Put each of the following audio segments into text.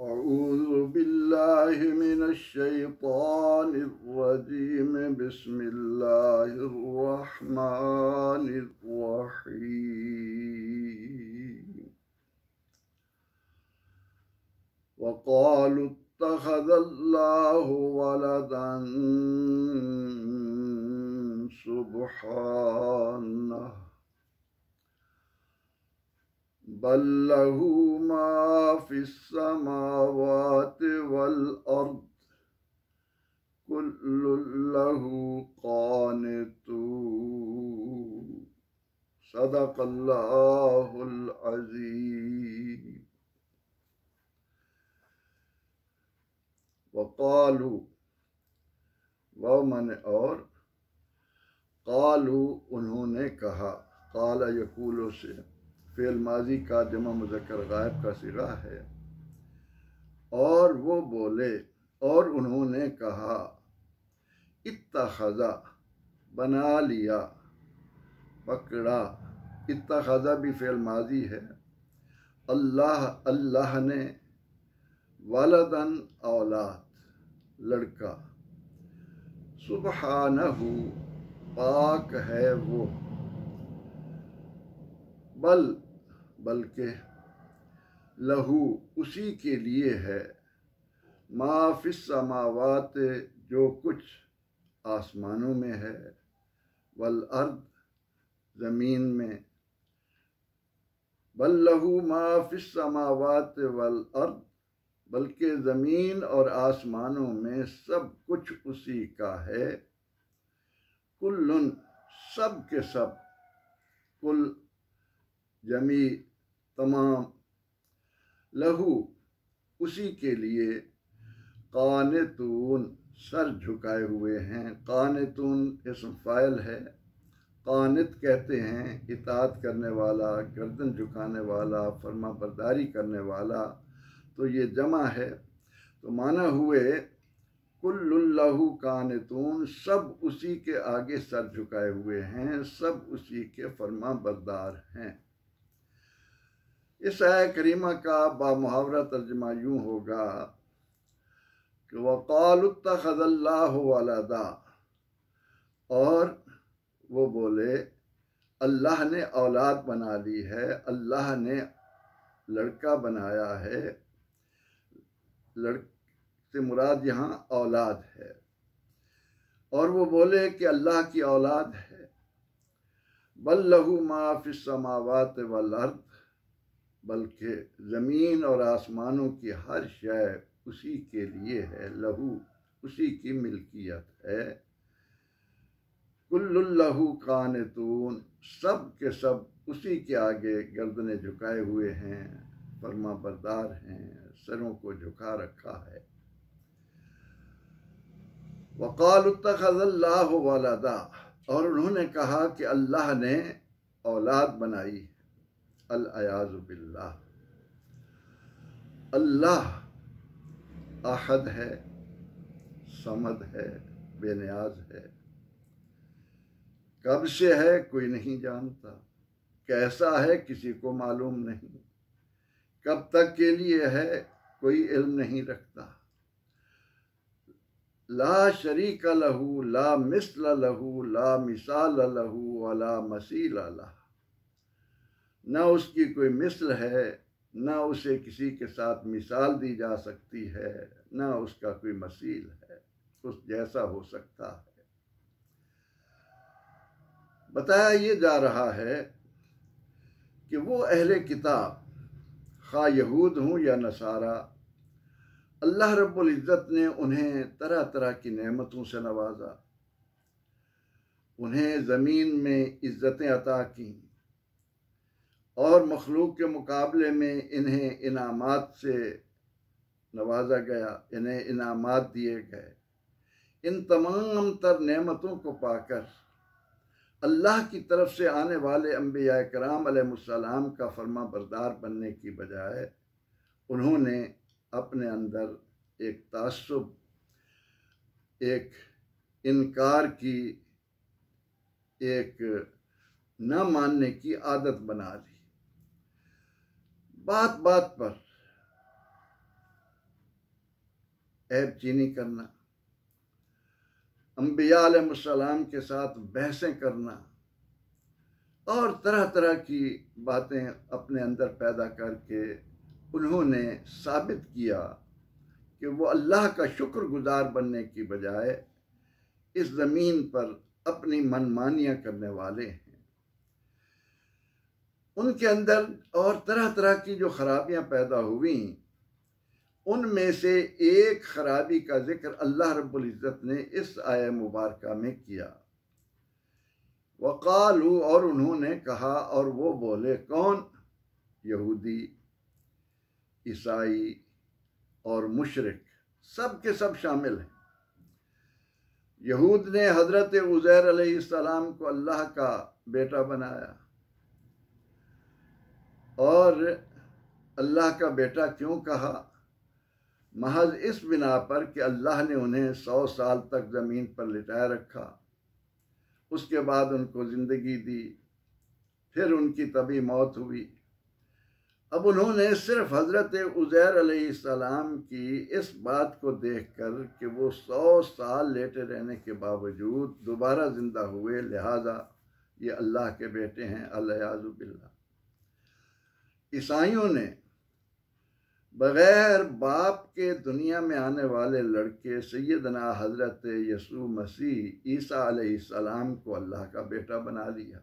अऊज़ु बिल्लाहि मिनश शैतानिर रजीम बिस्मिल्लाहिर रहमानिर रहीम वक़ालू इत्तख़ज़ल्लाहु वलदन सुब्हानहु बल लहू मा फिस्समावाति वल अर्द कुल्लुन लहू क़ानितून सदक़ल्लाहुल अज़ीम। वक़ालू व मन और क़ालू उन्होंने कहा, क़ाल यक़ूलु से फ़िल माज़ी का जमा मुज़क्कर गायब का सिगा है। और वो बोले और उन्होंने कहा, इत्तख़ज़ा बना लिया, पकड़ा। इत्तख़ज़ा भी फ़िल माज़ी है। अल्लाह ने वलदन औलाद लड़का, सुब्हानहू पाक है वो, बल्कि लहू उसी के लिए है, मा फिस समावात जो कुछ आसमानों में है, वल अर्द ज़मीन में, बल लहू मा फिस समावात वल अर्द बल्कि ज़मीन और आसमानों में सब कुछ उसी का है। कुल्लुन सब के सब, कुल जमी तमाम, लहू उसी के लिए, क़ानितून सर झुकाए हुए हैं। क़ानितून इस्म फ़ाइल है। क़ानित कहते हैं इताअत करने वाला, गर्दन झुकाने वाला, फरमा बरदारी करने वाला। तो ये जमा है, तो माना हुए कुल्लुल्लाहु कानितून, सब उसी के आगे सर झुकाए हुए हैं, सब उसी के फरमा बरदार हैं। इस आयत करीमा का बामुहावरा तर्जुमा यूं होगा कि वक़ालू इत्तख़ज़ल्लाहु वलदा, और वो बोले अल्लाह ने औलाद बना ली है, अल्लाह ने लड़का बनाया है। लड़के मुराद यहाँ औलाद है। और वो बोले कि अल्लाह की औलाद है। बल लहू मा फिस समावात वल अर्द, बल्कि ज़मीन और आसमानों की हर शय उसी के लिए है। लहू उसी की मिल्कियत है। कुल्लुल्लाहु कानितून सब के सब उसी के आगे गर्दनें झुकाए हुए हैं, फरमा बरदार हैं, सरों को झुका रखा है। वक़ालू इत्तख़ज़ल्लाहु वलदा, और उन्होंने कहा कि अल्लाह ने औलाद बनाई। अल अयाज़ु बिल्लाह। अल्लाह अहद है, समद है, बेनियाज है। कब से है कोई नहीं जानता, कैसा है किसी को मालूम नहीं, कब तक के लिए है कोई इल्म नहीं रखता। ला शरीक लहू ला मिस्ल लहू ला मिसाल लहू वला मसील लह, न उसकी कोई मिसल है, न उसे किसी के साथ मिसाल दी जा सकती है, न उसका कोई मसील है, उस जैसा हो सकता है। बताया ये जा रहा है कि वो अहले किताब, खा यहूद हूँ या नसारा, अल्लाह रब्बुल इज़्ज़त ने उन्हें तरह तरह की नेमतों से नवाजा, उन्हें ज़मीन में इज़्ज़तें अता की और मखलूक के मुकाबले में इन्हें इनामात से नवाजा गया, इन्हें इनामात दिए गए। इन तमाम तर नेमतों को पाकर अल्लाह की तरफ से आने वाले अंबिया कराम अलैहिस्सलाम का फरमा बरदार बनने की बजाय उन्होंने अपने अंदर एक तासुब, एक इनकार की, एक न मानने की आदत बना ली। बात बात पर ऐब चीनी करना, अंबिया अलैहिस्सलाम के साथ बहसें करना और तरह तरह की बातें अपने अंदर पैदा करके उन्होंने साबित किया कि वो अल्लाह का शुक्रगुजार बनने की बजाय इस ज़मीन पर अपनी मनमानियाँ करने वाले हैं। उनके अंदर और तरह तरह की जो खराबियाँ पैदा हुई, उनमें से एक खराबी का जिक्र अल्लाह रब्बुल इज़्ज़त ने इस आया मुबारका में किया। वक़ालू, और उन्होंने कहा और वो बोले, कौन? यहूदी, ईसाई और मुशरिक, सब के सब शामिल हैं। यहूद ने हज़रत उज़ैर अलैहिस्सलाम को अल्लाह का बेटा बनाया, और अल्लाह का बेटा क्यों कहा? महज इस बिना पर कि अल्लाह ने उन्हें 100 साल तक ज़मीन पर लिटाए रखा, उसके बाद उनको ज़िंदगी दी, फिर उनकी तभी मौत हुई। अब उन्होंने सिर्फ हज़रत उज़ैर अलैहिस्सलाम की इस बात को देखकर कि वो 100 साल लेटे रहने के बावजूद दोबारा ज़िंदा हुए, लिहाजा ये अल्लाह के बेटे हैं, अल-याज़ु बिल्लाह। ईसाइयों ने बग़ैर बाप के दुनिया में आने वाले लड़के सैयदना हज़रत यसू मसीह ईसा अलैहिस्सलाम को अल्लाह का बेटा बना लिया,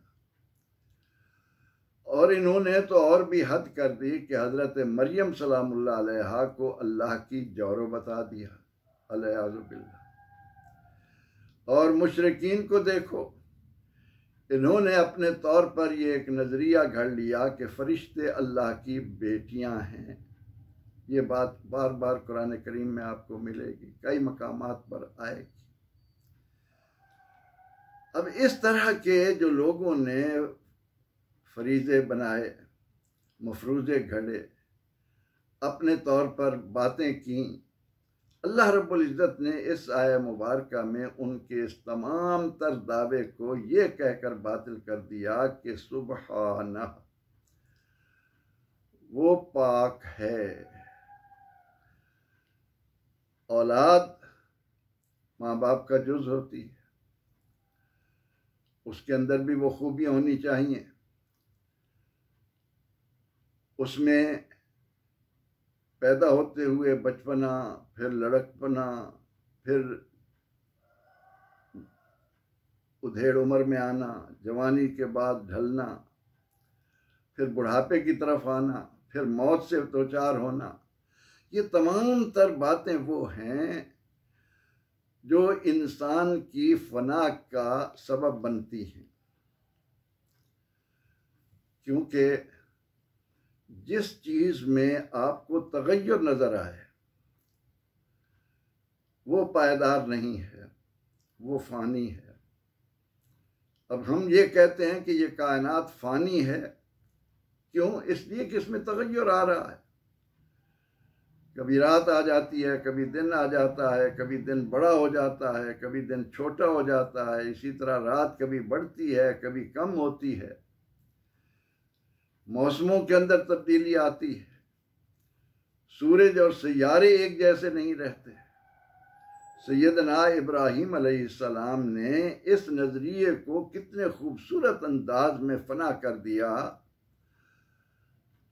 और इन्होंने तो और भी हद कर दी कि हज़रत मरियम सलामुल्लाह अलैहा को अल्लाह की जौरो बता दिया, अल-याज़ु बिल्लाह। और मुशरिकीन को देखो, इन्होंने अपने तौर पर ये एक नज़रिया घड़ लिया कि फ़रिश्ते अल्लाह की बेटियां हैं। ये बात बार बार कुरान करीम में आपको मिलेगी, कई मकामात पर आएगी। अब इस तरह के जो लोगों ने फरीज़े बनाए, मफरूज़े घड़े, अपने तौर पर बातें की, अल्लाह रब्बुल इज़्ज़त ने इस आया मुबारका में उनके इस तमाम तर दावे को ये कहकर बातिल कर दिया कि सुबहानह, वो पाक है। औलाद माँ बाप का जुज़ होती है, उसके अंदर भी वो खूबियाँ होनी चाहिए। उसमें पैदा होते हुए बचपना, फिर लड़कपना, फिर उधेड़ उम्र में आना, जवानी के बाद ढलना, फिर बुढ़ापे की तरफ आना, फिर मौत से दो चार होना, ये तमाम तर बातें वो हैं जो इंसान की फना का सबब बनती हैं। क्योंकि जिस चीज़ में आपको तगय्युर नज़र आए वो पायदार नहीं है, वो फ़ानी है। अब हम ये कहते हैं कि ये कायनात फ़ानी है, क्यों? इसलिए कि इसमें तगय्युर आ रहा है। कभी रात आ जाती है, कभी दिन आ जाता है, कभी दिन बड़ा हो जाता है, कभी दिन छोटा हो जाता है। इसी तरह रात कभी बढ़ती है, कभी कम होती है। मौसमों के अंदर तब्दीली आती है। सूरज और सियारे एक जैसे नहीं रहते। सैयदना इब्राहीम अलैहिस्सलाम ने इस नज़रिए को कितने खूबसूरत अंदाज में फना कर दिया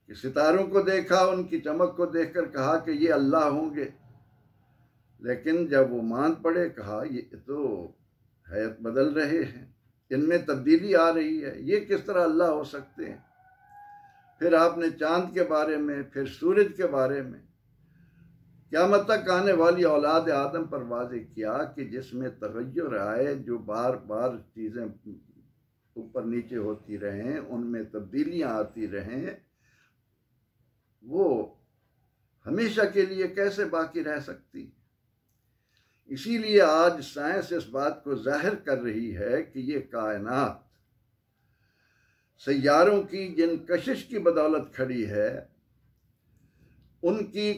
कि सितारों को देखा, उनकी चमक को देखकर कहा कि ये अल्लाह होंगे, लेकिन जब वो मान पड़े कहा ये तो हैत बदल रहे हैं, इनमें तब्दीली आ रही है, ये किस तरह अल्लाह हो सकते हैं। फिर आपने चांद के बारे में, फिर सूरज के बारे में, क़यामत तक आने वाली औलाद आदम पर वाज़ेह किया कि जिसमें तगय्युर आए, जो बार बार चीज़ें ऊपर नीचे होती रहें, उनमें तब्दीलियाँ आती रहें, वो हमेशा के लिए कैसे बाकी रह सकती। इसीलिए आज साइंस इस बात को जाहिर कर रही है कि ये कायनात सैयारों की जिन कशिश की बदौलत खड़ी है, उनकी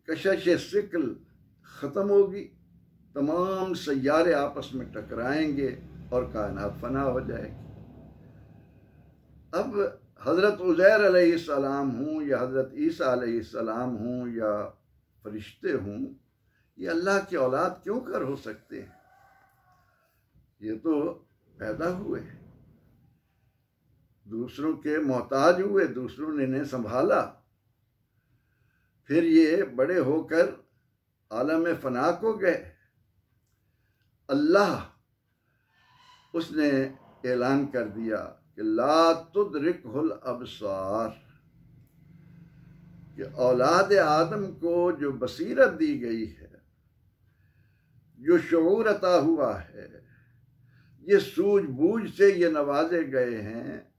कशिश सिकल ख़त्म होगी, तमाम सैयारे आपस में टकराएंगे और कायनात फना हो जाएगी। अब हज़रत उज़ैर अलैहिस्सलाम हूँ या हज़रत ईसा अलैहिस्सलाम हूँ या फरिश्ते हूँ, ये अल्लाह की औलाद क्यों कर हो सकते हैं? ये तो पैदा हुए, दूसरों के मोहताज हुए, दूसरों ने इन्हें संभाला, फिर ये बड़े होकर आलम फना को गए। अल्लाह उसने ऐलान कर दिया कि ला तुदरिकुल अबसार, कि औलाद आदम को जो बसीरत दी गई है, जो शऊर अता हुआ है, ये सूझबूझ से ये नवाजे गए हैं,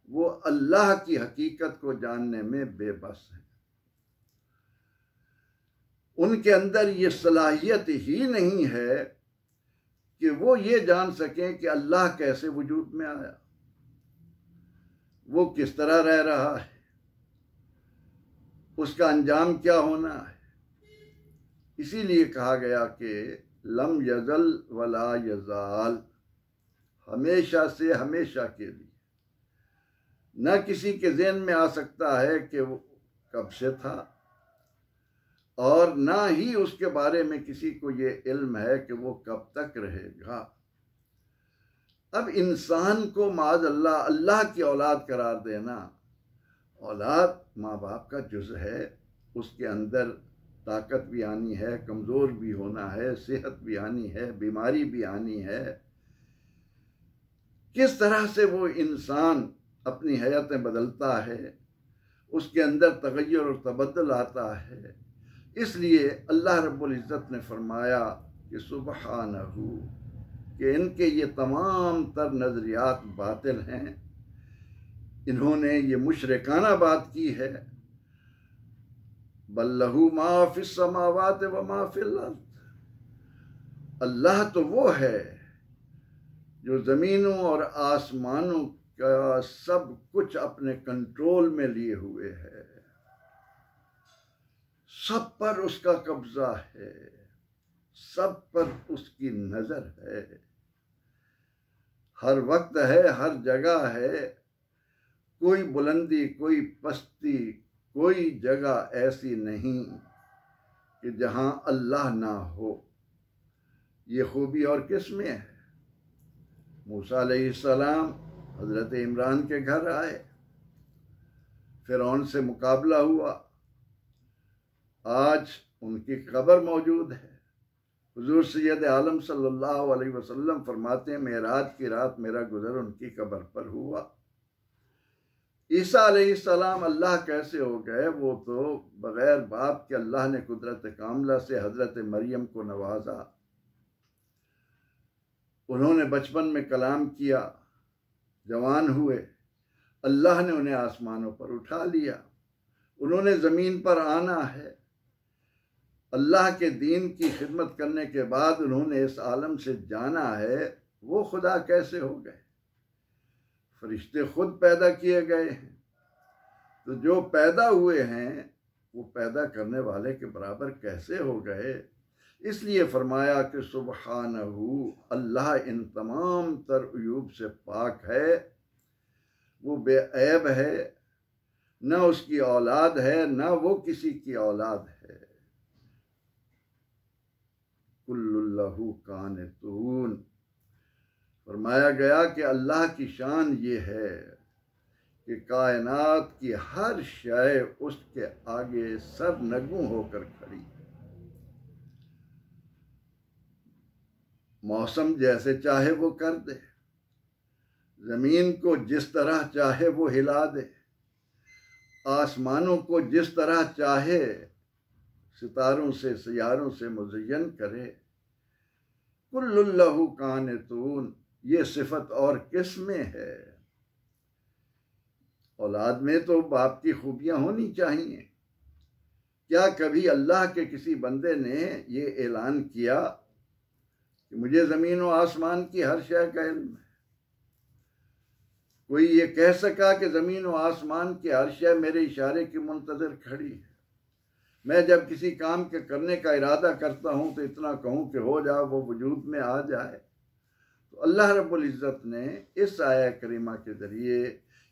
वो अल्लाह की हकीकत को जानने में बेबस है। उनके अंदर ये सलाहियत ही नहीं है कि वो ये जान सकें कि अल्लाह कैसे वजूद में आया, वो किस तरह रह रहा है, उसका अंजाम क्या होना है। इसीलिए कहा गया कि लम यजल वला यजाल, हमेशा से हमेशा के लिए। न किसी के ज़हन में आ सकता है कि वो कब से था, और ना ही उसके बारे में किसी को ये इल्म है कि वो कब तक रहेगा। अब इंसान को माज़ अल्लाह अल्लाह की औलाद करार देना, औलाद माँ बाप का जुज़ है, उसके अंदर ताकत भी आनी है, कमज़ोर भी होना है, सेहत भी आनी है, बीमारी भी आनी है। किस तरह से वो इंसान अपनी हयातें बदलता है, उसके अंदर तगय्युर और तबद्दुल आता है। इसलिए अल्लाह रब्बुल इज़्ज़त ने फरमाया कि सुबहानहू, कि इनके ये तमाम तर नज़रियात बातिल हैं, इन्होंने ये मुशरिकाना बात की है। बल्लहू मा फिस समावात व मा फिल अर्द, अल्लाह तो वो है जो ज़मीनों और आसमानों का सब कुछ अपने कंट्रोल में लिए हुए है, सब पर उसका कब्जा है, सब पर उसकी नजर है, हर वक्त है, हर जगह है। कोई बुलंदी, कोई पस्ती, कोई जगह ऐसी नहीं कि जहां अल्लाह ना हो। ये खूबी और किस में है? मूसा अलैहिस्सलाम हजरत इमरान के घर आए, फिरौन से मुकाबला हुआ, आज उनकी कब्र मौजूद है। हुजूर सैयद आलम सल्लल्लाहु अलैहि वसल्लम फरमाते हैं, मेराज की रात मेरा गुजर उनकी कब्र पर हुआ। ईसा अलैहिस्सलाम अल्लाह कैसे हो गए? वो तो बगैर बाप के अल्लाह ने कुदरत कामला से हजरत मरियम को नवाजा, उन्होंने बचपन में कलाम किया, जवान हुए, अल्लाह ने उन्हें आसमानों पर उठा लिया, उन्होंने ज़मीन पर आना है। अल्लाह के दीन की खिदमत करने के बाद उन्होंने इस आलम से जाना है। वो खुदा कैसे हो गए? फरिश्ते खुद पैदा किए गए हैं, तो जो पैदा हुए हैं वो पैदा करने वाले के बराबर कैसे हो गए? इसलिए फरमाया कि सुबहानहू, अल्लाह इन तमाम तर अयूब से पाक है, वो बेऐब है, न उसकी औलाद है, न वो किसी की औलाद है। कुल्लुल्लाहु कानितून, फरमाया गया कि अल्लाह की शान ये है कि कायनात की हर शय उसके आगे सरनगू होकर खड़ी। मौसम जैसे चाहे वो कर दे, जमीन को जिस तरह चाहे वो हिला दे, आसमानों को जिस तरह चाहे सितारों से सियारों से मुज़य्यन करे। कुल्लुल्लाहु कानितून, ये सिफत और किस में है? औलाद में तो बाप की खूबियां होनी चाहिए। क्या कभी अल्लाह के किसी बंदे ने ये ऐलान किया कि मुझे ज़मीन और आसमान की हर शय का इल्म है? कोई ये कह सका कि ज़मीन और आसमान की हर शय मेरे इशारे की मुंतज़र खड़ी है? मैं जब किसी काम के करने का इरादा करता हूँ तो इतना कहूँ कि हो जाए, वो वजूद में आ जाए। तो अल्लाह रब्बुल इज़्ज़त ने इस आया करीमा के ज़रिए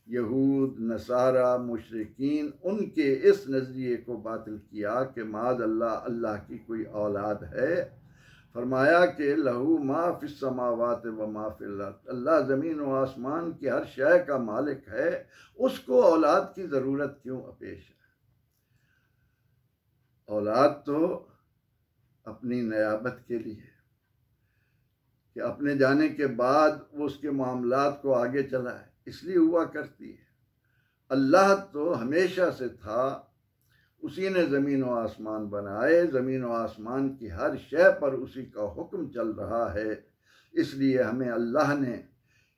यहूद, नसारा, मुशरिकीन उनके इस नज़रिए को बातिल किया कि माद अल्लाह, अल्लाह की कोई औलाद है। फरमाया कि लहू मा फिस समावात व मा फिल अर्द, अल्लाह ज़मीन व आसमान की हर शय का मालिक है, उसको औलाद की ज़रूरत क्यों पेश है। औलाद तो अपनी नियाबत के लिए, कि अपने जाने के बाद वो उसके मामलात को आगे चलाए, इसलिए हुआ करती है। अल्लाह तो हमेशा से था, उसी ने ज़मीन व आसमान बनाए, ज़मीन व आसमान की हर शय पर उसी का हुक्म चल रहा है। इसलिए हमें अल्लाह ने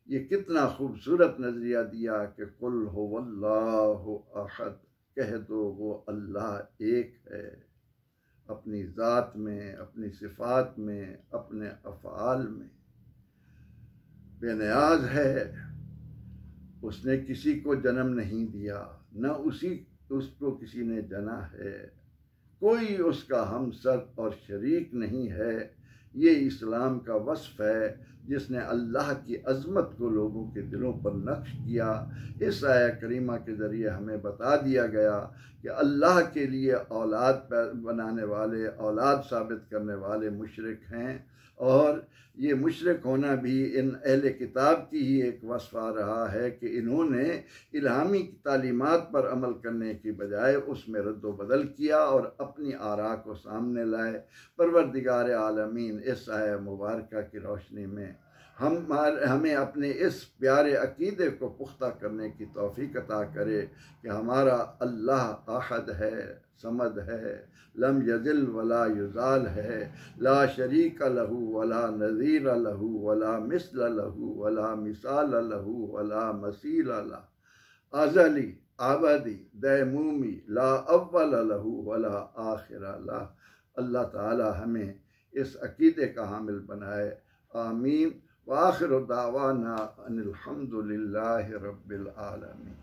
ये कितना खूबसूरत नज़रिया दिया कि कुल हुवल्लाहु अहद, कह दो वो अल्लाह एक है, अपनी ज़ात में, अपनी सिफ़ात में, अपने अफ़आल में बेनियाज है। उसने किसी को जन्म नहीं दिया, न उसको किसी ने जना है, कोई उसका हमसर और शरीक नहीं है। ये इस्लाम का वस्फ है जिसने अल्लाह की अज़मत को लोगों के दिलों पर नक्श किया। इस आया करीमा के ज़रिए हमें बता दिया गया कि अल्लाह के लिए औलाद बनाने वाले, औलाद साबित करने वाले मुशरिक हैं, और ये मुशरिक होना भी इन अहले किताब की ही एक वस्फ़ आ रहा है कि इन्होंने इल्हामी तालीमात पर अमल करने की बजाय उसमें रद्द बदल किया और अपनी आरा को सामने लाए। परवरदिगार आलमीन इस आया मुबारका की रोशनी में हमें अपने इस प्यारे अकीदे को पुख्ता करने की तौफीक अता करे कि हमारा अल्लाह अहद है, समद है, लम यजिल वला युजाल है, ला शरीक लहू वला नज़ीर लहू वला मिसल लहू वला मिसाल लहू वला मसील लह, अज़ली आबदी दैमूमी ला अव्वल लहू वला आखिर लह। अल्लाह ताला हमें इस अकीदे का हामिल बनाए। आमीन। व आखिर दावाना अनिल हम्दुलिल्लाहि रब्बिल आलमीन।